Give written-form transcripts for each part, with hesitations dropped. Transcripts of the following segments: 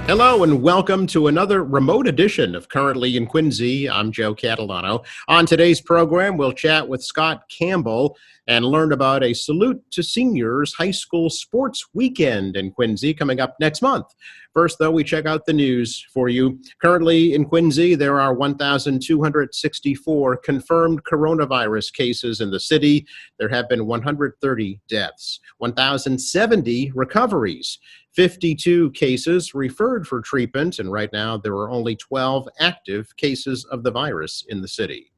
Hello and welcome to another remote edition of Currently in Quincy. I'm Joe Catalano. On today's program, we'll chat with Scott Campbell and learn about a Salute to Seniors high school sports weekend in Quincy coming up next month. First, though, we check out the news for you. Currently in Quincy, there are 1,264 confirmed coronavirus cases in the city. There have been 130 deaths, 1,070 recoveries. 52 cases referred for treatment, and right now there are only 12 active cases of the virus in the city.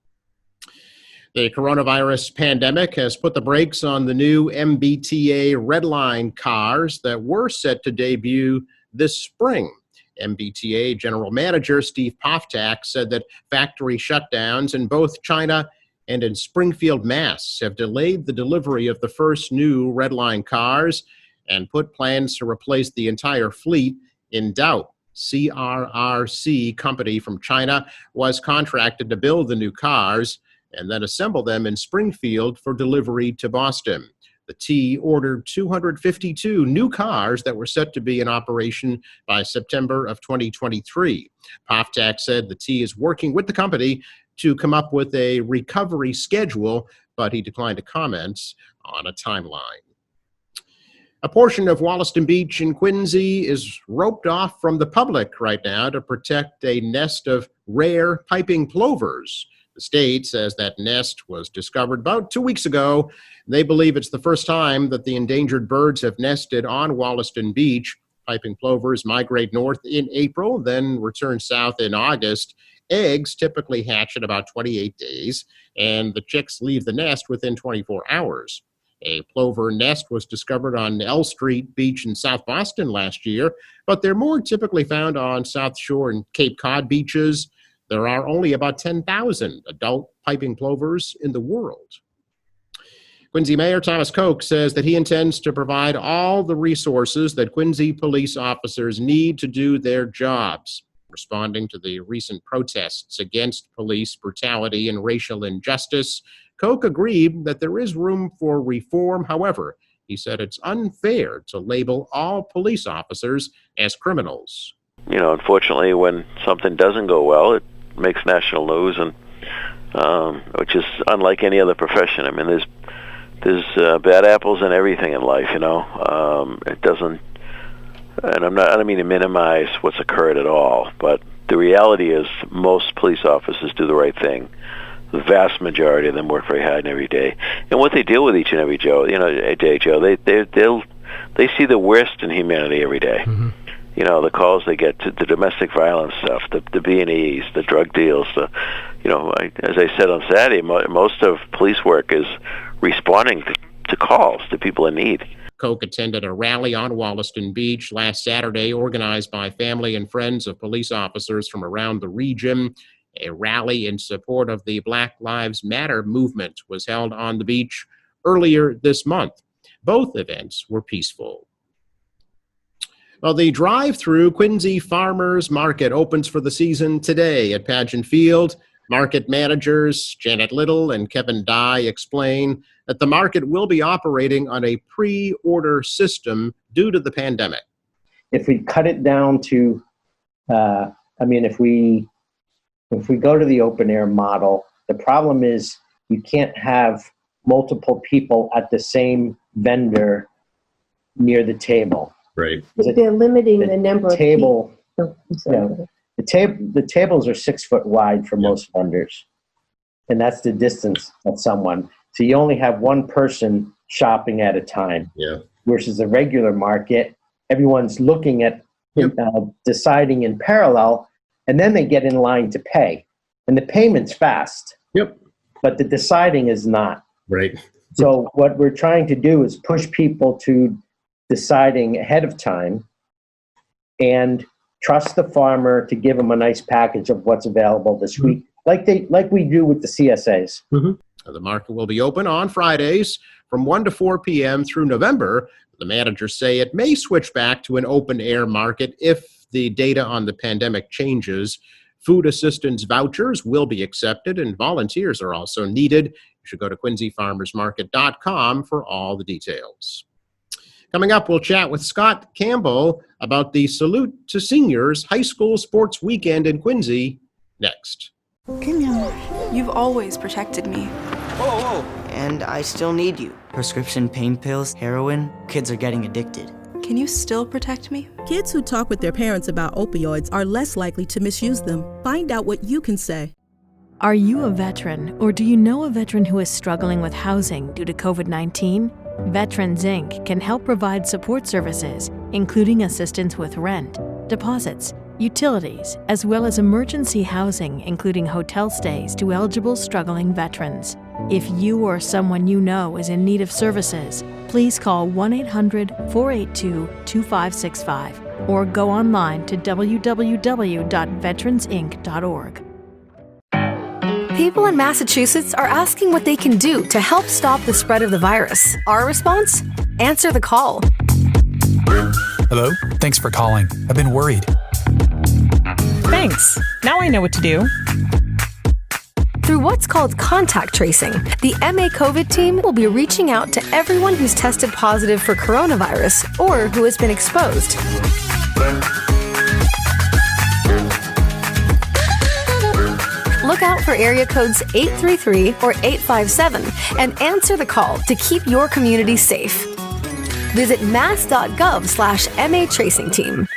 The coronavirus pandemic has put the brakes on the new MBTA Red Line cars that were set to debut this spring. MBTA General Manager Steve Poftak said that factory shutdowns in both China and in Springfield, Mass. have delayed the delivery of the first new Red Line cars and put plans to replace the entire fleet in doubt. CRRC company from China was contracted to build the new cars and then assemble them in Springfield for delivery to Boston. The T ordered 252 new cars that were set to be in operation by September of 2023. Poftak said the T is working with the company to come up with a recovery schedule, but he declined to comment on a timeline. A portion of Wollaston Beach in Quincy is roped off from the public right now to protect a nest of rare piping plovers. The state says that nest was discovered about 2 weeks ago. They believe it's the first time that the endangered birds have nested on Wollaston Beach. Piping plovers migrate north in April, then return south in August. Eggs typically hatch in about 28 days, and the chicks leave the nest within 24 hours. A plover nest was discovered on L Street Beach in South Boston last year, but they're more typically found on South Shore and Cape Cod beaches. There are only about 10,000 adult piping plovers in the world. Quincy Mayor Thomas Koch says that he intends to provide all the resources that Quincy police officers need to do their jobs. Responding to the recent protests against police brutality and racial injustice, Koch agreed that there is room for reform. However, he said it's unfair to label all police officers as criminals. You know, unfortunately, when something doesn't go well, it makes national news, and which is unlike any other profession. I mean, there's bad apples in everything in life. You know, it doesn't. And I don't mean to minimize what's occurred at all, but the reality is most police officers do the right thing. The vast majority of them work very hard every day, and what they deal with each and every day, Joe, they see the worst in humanity every day. Mm-hmm. You know, the calls they get, to the domestic violence stuff, the B&Es, the drug deals. As I said on Saturday, most of police work is responding to calls to people in need. Koch attended a rally on Wollaston Beach last Saturday, organized by family and friends of police officers from around the region. A rally in support of the Black Lives Matter movement was held on the beach earlier this month. Both events were peaceful. Well, the drive-through Quincy Farmers Market opens for the season today at Pageant Field. Market managers Janet Little and Kevin Dye explain that the market will be operating on a pre-order system due to the pandemic. If we cut it down to, if we go to the open air model, the problem is you can't have multiple people at the same vendor near the table. Right. They're limiting the number of people. The tables are 6 foot wide for most vendors, and that's the distance of someone. So you only have one person shopping at a time. Yeah. Versus the regular market, everyone's looking at deciding in parallel, and then they get in line to pay. And the payment's fast. Yep. But the deciding is not. Right. So what we're trying to do is push people to deciding ahead of time and trust the farmer to give them a nice package of what's available this week, like we do with the CSAs. Mm-hmm. The market will be open on Fridays from 1 to 4 p.m. through November. The managers say it may switch back to an open-air market if the data on the pandemic changes. Food assistance vouchers will be accepted, and volunteers are also needed. You should go to quincyfarmersmarket.com for all the details. Coming up, we'll chat with Scott Campbell about the Salute to Seniors High School Sports Weekend in Quincy next. You've always protected me. Whoa. And I still need you. Prescription pain pills, heroin, kids are getting addicted. Can you still protect me? Kids who talk with their parents about opioids are less likely to misuse them. Find out what you can say. Are you a veteran, or do you know a veteran who is struggling with housing due to COVID-19? Veterans Inc. can help provide support services, including assistance with rent, deposits, utilities, as well as emergency housing, including hotel stays to eligible struggling veterans. If you or someone you know is in need of services, please call 1-800-482-2565 or go online to www.veteransinc.org. People in Massachusetts are asking what they can do to help stop the spread of the virus. Our response? Answer the call. Hello? Thanks for calling. I've been worried. Thanks. Now I know what to do. Through what's called contact tracing, the MA COVID team will be reaching out to everyone who's tested positive for coronavirus or who has been exposed. Look out for area codes 833 or 857 and answer the call to keep your community safe. Visit mass.gov/MA Tracing Team.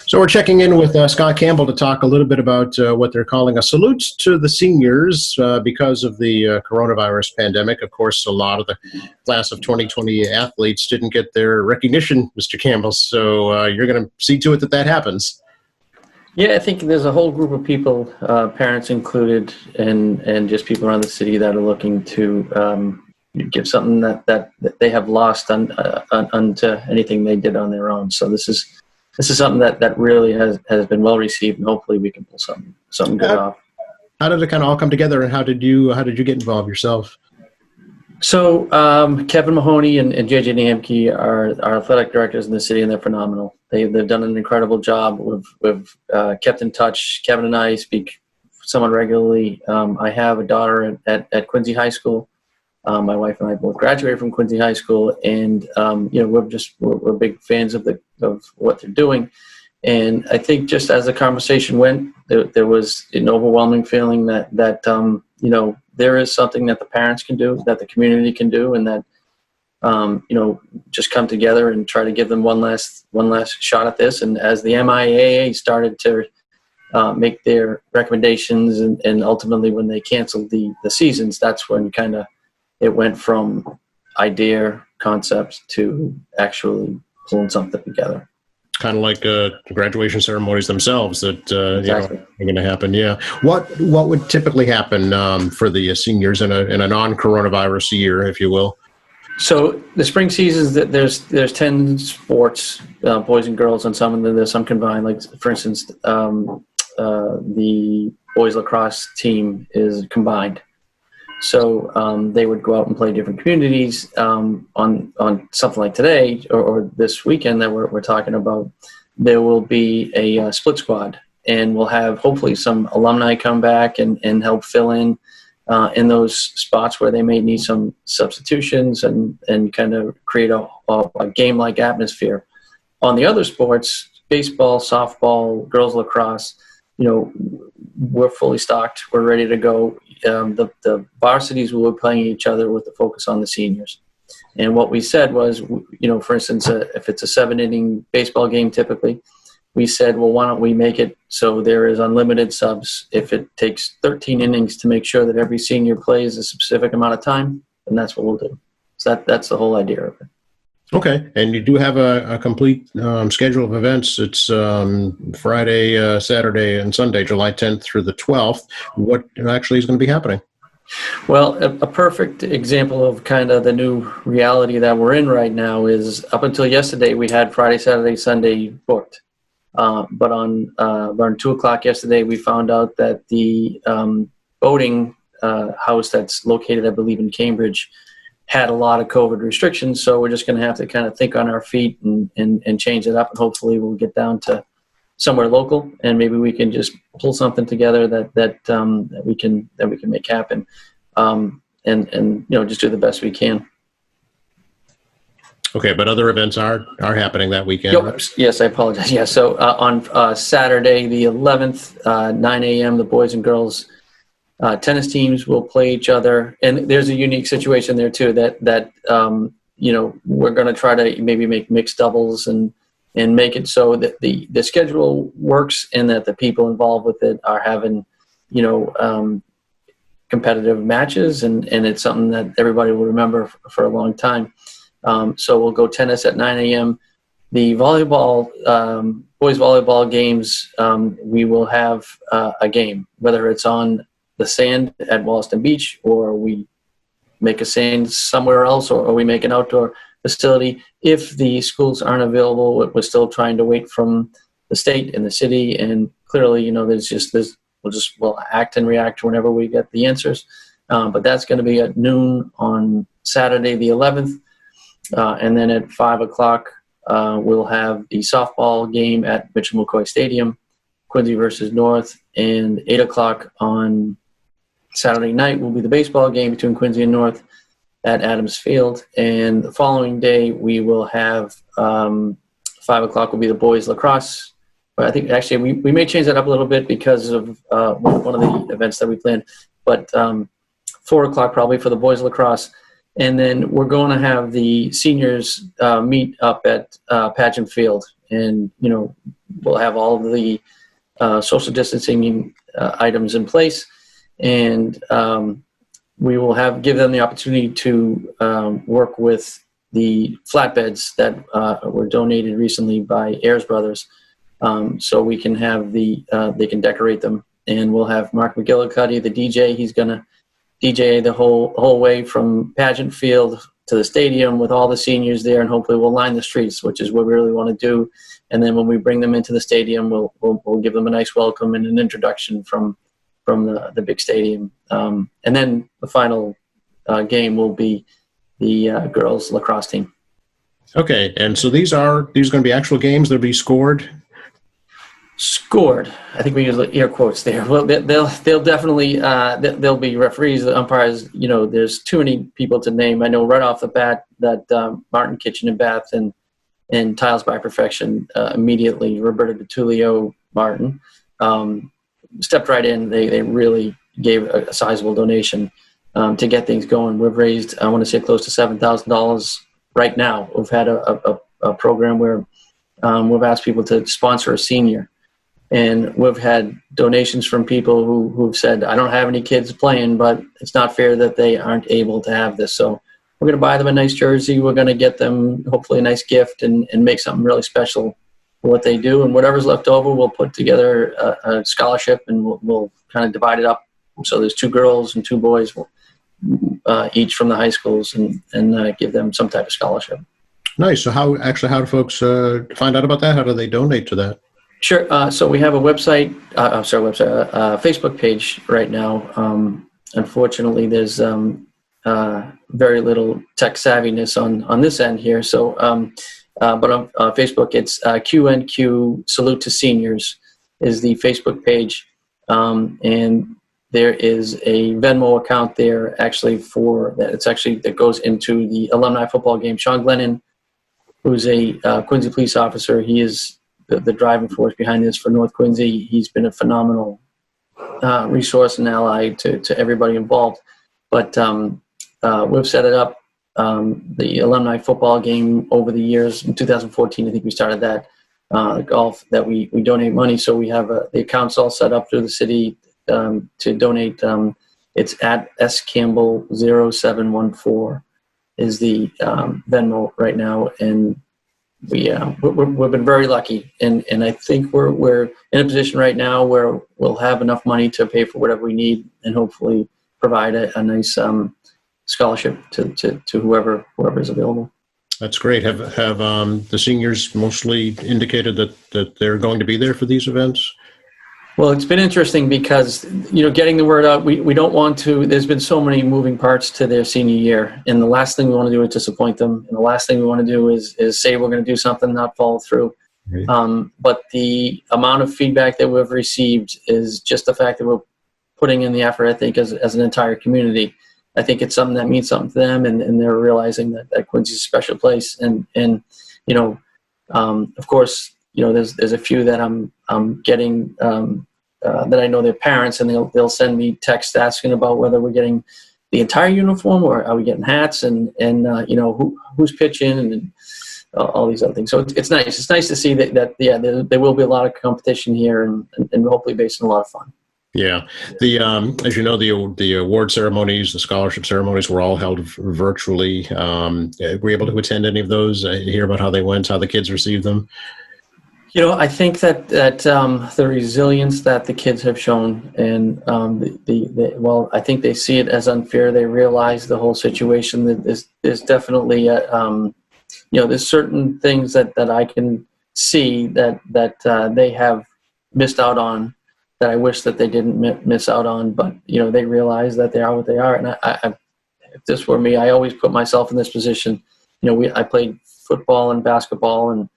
So we're checking in with Scott Campbell to talk a little bit about what they're calling a salute to the seniors because of the coronavirus pandemic. Of course, a lot of the class of 2020 athletes didn't get their recognition, Mr. Campbell. So you're going to see to it that that happens. Yeah, I think there's a whole group of people, parents included, and just people around the city that are looking to give something that they have lost unto anything they did on their own. So this is something that really has been well received, and hopefully we can pull something good off. How did it kind of all come together, and how did you get involved yourself? So Kevin Mahoney and JJ Niemke are our athletic directors in the city, and they're phenomenal. They've done an incredible job. We've kept in touch. Kevin and I speak somewhat regularly. I have a daughter at Quincy High School. My wife and I both graduated from Quincy High School, and we're big fans of what they're doing. And I think just as the conversation went, there was an overwhelming feeling that there is something that the parents can do, that the community can do, and that just come together and try to give them one last shot at this. And as the MIAA started to make their recommendations, and ultimately when they canceled the seasons, that's when kind of it went from idea, concept to actually pulling something together. Kind of like the graduation ceremonies themselves that Exactly. are going to happen. Yeah. What would typically happen for the seniors in a non-coronavirus year, if you will? So the spring seasons, there's 10 sports, boys and girls, and some of them there's some combined. Like for instance, the boys lacrosse team is combined. So they would go out and play different communities on something like today or this weekend that we're talking about. There will be a split squad, and we'll have hopefully some alumni come back and help fill in those spots where they may need some substitutions and kind of create a game-like atmosphere. On the other sports, baseball, softball, girls lacrosse, we're fully stocked. We're ready to go. The varsities will be playing each other with the focus on the seniors. And what we said was, for instance, if it's a 7-inning baseball game typically, we said, well, why don't we make it so there is unlimited subs? If it takes 13 innings to make sure that every senior plays a specific amount of time, then that's what we'll do. So that's the whole idea of it. Okay. And you do have a complete schedule of events. It's Friday, Saturday, and Sunday, July 10th through the 12th. What actually is going to be happening? Well, a perfect example of kind of the new reality that we're in right now is up until yesterday, we had Friday, Saturday, Sunday booked. But on around 2 o'clock yesterday, we found out that the boating house that's located, I believe, in Cambridge had a lot of COVID restrictions. So we're just going to have to kind of think on our feet and change it up. And hopefully we'll get down to somewhere local, and maybe we can just pull something together that we can make happen, and just do the best we can. Okay, but other events are happening that weekend. Yep. Yes, I apologize. Yeah, so on Saturday the 11th, 9 a.m., the boys and girls tennis teams will play each other, and there's a unique situation there too. That we're going to try to maybe make mixed doubles and make it so that the schedule works and that the people involved with it are having, competitive matches, and it's something that everybody will remember for a long time. So we'll go tennis at 9 a.m. The volleyball, boys volleyball games, we will have a game, whether it's on the sand at Wollaston Beach, or we make a sand somewhere else, or we make an outdoor facility. If the schools aren't available, we're still trying to wait from the state and the city. And clearly, we'll act and react whenever we get the answers. But that's going to be at noon on Saturday, the 11th. And then at 5 o'clock, we'll have the softball game at Mitchell McCoy Stadium, Quincy versus North. And 8 o'clock on Saturday night will be the baseball game between Quincy and North at Adams Field. And the following day, we will have 5 o'clock will be the boys lacrosse. But I think actually we may change that up a little bit because of one of the events that we planned. But 4 o'clock probably for the boys lacrosse. And then we're going to have the seniors meet up at Pageant Field. And, we'll have all of the social distancing items in place. And we will give them the opportunity to work with the flatbeds that were donated recently by Ayers Brothers. So we can have they can decorate them. And we'll have Mark McGillicuddy, the DJ. He's going to DJ the whole way from Pageant Field to the stadium with all the seniors there, and hopefully we'll line the streets, which is what we really want to do. And then when we bring them into the stadium, we'll give them a nice welcome and an introduction from the big stadium. And then the final game will be the girls lacrosse team. Okay, and so these are going to be actual games that'll be scored. Scored. I think we use air quotes there. Well, they'll definitely they'll be referees, the umpires. There's too many people to name. I know right off the bat that Martin Kitchen and Bath and Tiles by Perfection immediately. Roberta DiTullio, Martin stepped right in. They really gave a sizable donation to get things going. We've raised, I want to say, close to $7,000 right now. We've had a program where we've asked people to sponsor a senior. And we've had donations from people who've said, I don't have any kids playing, but it's not fair that they aren't able to have this. So we're going to buy them a nice jersey. We're going to get them hopefully a nice gift and make something really special for what they do. And whatever's left over, we'll put together a scholarship, and we'll kind of divide it up. So there's 2 girls and 2 boys, each from the high schools, and give them some type of scholarship. Nice. So how do folks find out about that? How do they donate to that? Sure. So we have a website, Facebook page right now. Unfortunately, there's very little tech savviness on this end here. So, but on Facebook, it's QNQ Salute to Seniors is the Facebook page. And there is a Venmo account there actually that goes into the alumni football game. Sean Glennon, who's a Quincy police officer, he is the driving force behind this for North Quincy. He's been a phenomenal resource and ally to everybody involved. But we've set it up, the alumni football game over the years. In 2014, I think we started that, golf, that we donate money. So we have the accounts all set up through the city to donate. It's at SCampbell 0714 is the Venmo right now. And we've been very lucky, and I think we're in a position right now where we'll have enough money to pay for whatever we need, and hopefully provide a nice scholarship to whoever is available. That's great. Have the seniors mostly indicated that they're going to be there for these events? Well, it's been interesting because, getting the word out, we don't want to, there's been so many moving parts to their senior year. And the last thing we want to do is disappoint them. And the last thing we want to do is say we're going to do something and not follow through. Right. But the amount of feedback that we've received is just the fact that we're putting in the effort, I think, as an entire community. I think it's something that means something to them, and they're realizing that Quincy's a special place. And of course, there's a few that I'm getting that I know their parents, and they'll send me texts asking about whether we're getting the entire uniform or are we getting hats, and who's pitching and all these other things. So it's nice. It's nice to see that there will be a lot of competition here, and hopefully based on a lot of fun. Yeah, as you know, the award ceremonies, the scholarship ceremonies were all held virtually. Were you able to attend any of those? Hear about how they went, how the kids received them? I think that the resilience that the kids have shown, and I think they see it as unfair. They realize the whole situation. That there's definitely there's certain things that I can see that they have missed out on, that I wish that they didn't miss out on, but they realize that they are what they are. And if this were me, I always put myself in this position. I played football and basketball, and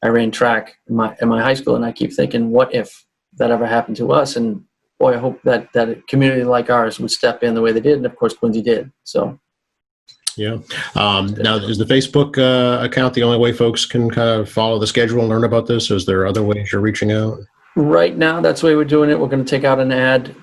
I ran track in my high school, and I keep thinking, what if that ever happened to us? And boy, I hope that a community like ours would step in the way they did, and of course Quincy did. So. Yeah. Now, is the Facebook account the only way folks can kind of follow the schedule and learn about this? Is there other ways you're reaching out? Right now, that's the way we're doing it. We're going to take out an ad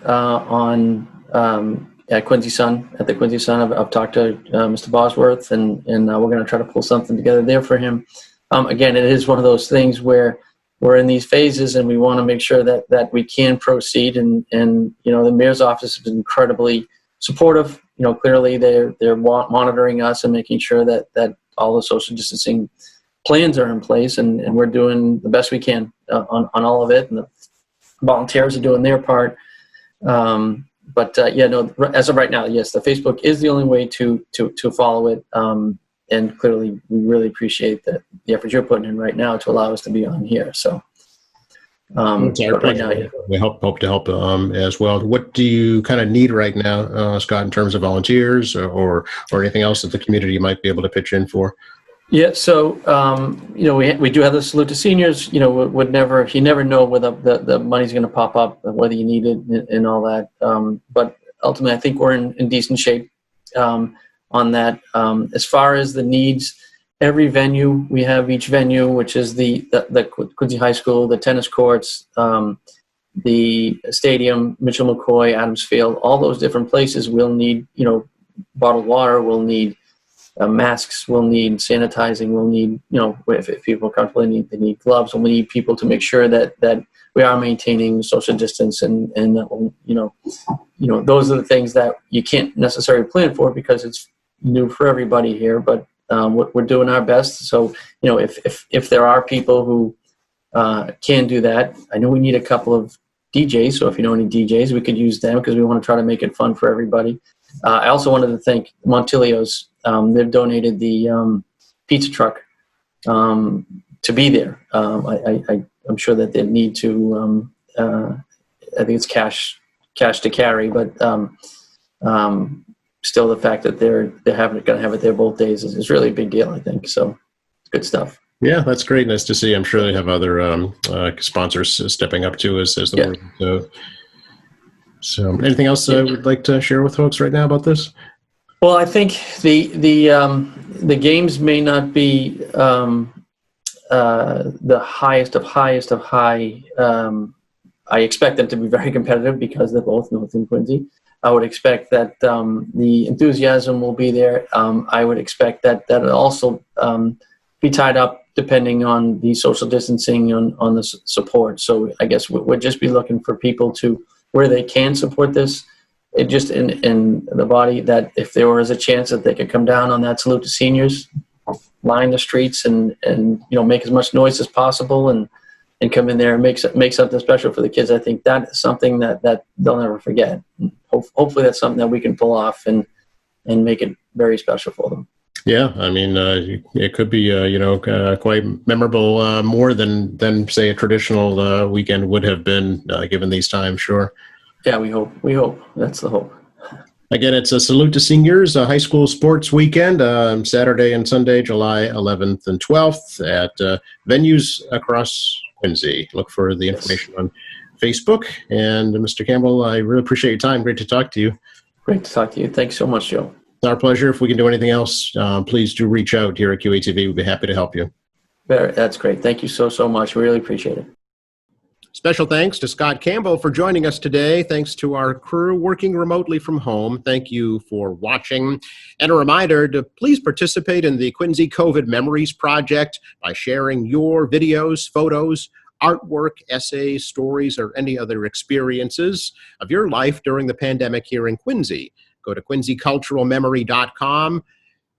at Quincy Sun. At the Quincy Sun, I've talked to Mr. Bosworth, and we're going to try to pull something together there for him. Again, it is one of those things where we're in these phases, and we want to make sure that we can proceed. And the mayor's office has been incredibly supportive. Clearly they're monitoring us and making sure that all the social distancing plans are in place, and we're doing the best we can on all of it, and the volunteers are doing their part. As of right now, yes, the Facebook is the only way to follow it. And clearly, we really appreciate the effort you're putting in right now to allow us to be on here. So, right now, yeah. We hope to help as well. What do you kind of need right now, Scott, in terms of volunteers or anything else that the community might be able to pitch in for? Yeah, so we do have the Salute to Seniors. You never know whether the money's going to pop up, whether you need it, and all that. But ultimately, I think we're in decent shape on that. As far as the needs, every venue, we have each venue, which is the Quincy High School, the tennis courts, the stadium, Mitchell McCoy, Adams Field, all those different places will need, bottled water, will need masks, will need sanitizing, will need, if people are comfortable, they need gloves, and we need people to make sure that we are maintaining social distance, and those are the things that you can't necessarily plan for because it's new for everybody here, but we're doing our best. So, if there are people who can do that, I know we need a couple of DJs. So if you know any DJs, we could use them because we want to try to make it fun for everybody. I also wanted to thank Montilio's. They've donated the pizza truck to be there. I'm sure that they need to. I think it's cash to carry, but still, the fact that they're going to have it there both days is really a big deal. I think so. Good stuff. Yeah, that's great. Nice to see. I'm sure they have other sponsors stepping up too as the word. So, anything else we'd like to share with folks right now about this? Well, I think the games may not be the highest of high. I expect them to be very competitive because they're both North and Quincy. I would expect that the enthusiasm will be there. I would expect that it'll also be tied up depending on the social distancing on the support. So I guess we'd just be looking for people to, where they can support this, it just in the body, that if there was a chance that they could come down on that Salute to Seniors, line the streets and make as much noise as possible and and come in there and make something special for the kids. I think that is something that they'll never forget. Hopefully that's something that we can pull off and make it very special for them. Yeah, I mean, it could be, quite memorable, more than say a traditional weekend would have been, given these times. Sure. Yeah, we hope. That's the hope. Again, it's a Salute to Seniors, a high school sports weekend, Saturday and Sunday, July 11th and 12th at venues across Quincy. Look for the information on Facebook. And Mr. Campbell, I really appreciate your time. Great to talk to you. Great to talk to you. Thanks so much, Joe. It's our pleasure. If we can do anything else, please do reach out here at QATV. We'd be happy to help you. That's great. Thank you so much. We really appreciate it. Special thanks to Scott Campbell for joining us today. Thanks to our crew working remotely from home. Thank you for watching. And a reminder to please participate in the Quincy COVID Memories Project by sharing your videos, photos, artwork, essays, stories, or any other experiences of your life during the pandemic here in Quincy. Go to quincyculturalmemory.com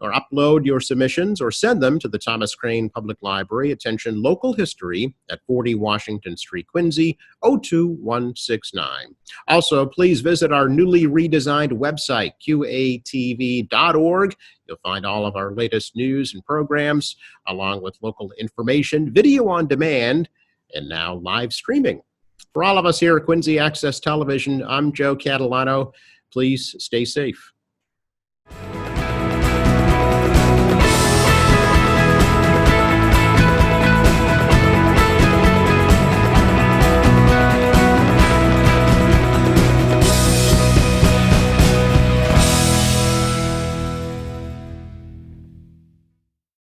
or upload your submissions or send them to the Thomas Crane Public Library. Attention, local history at 40 Washington Street, Quincy, 02169. Also, please visit our newly redesigned website, qatv.org. You'll find all of our latest news and programs, along with local information, video on demand, and now live streaming. For all of us here at Quincy Access Television, I'm Joe Catalano. Please stay safe.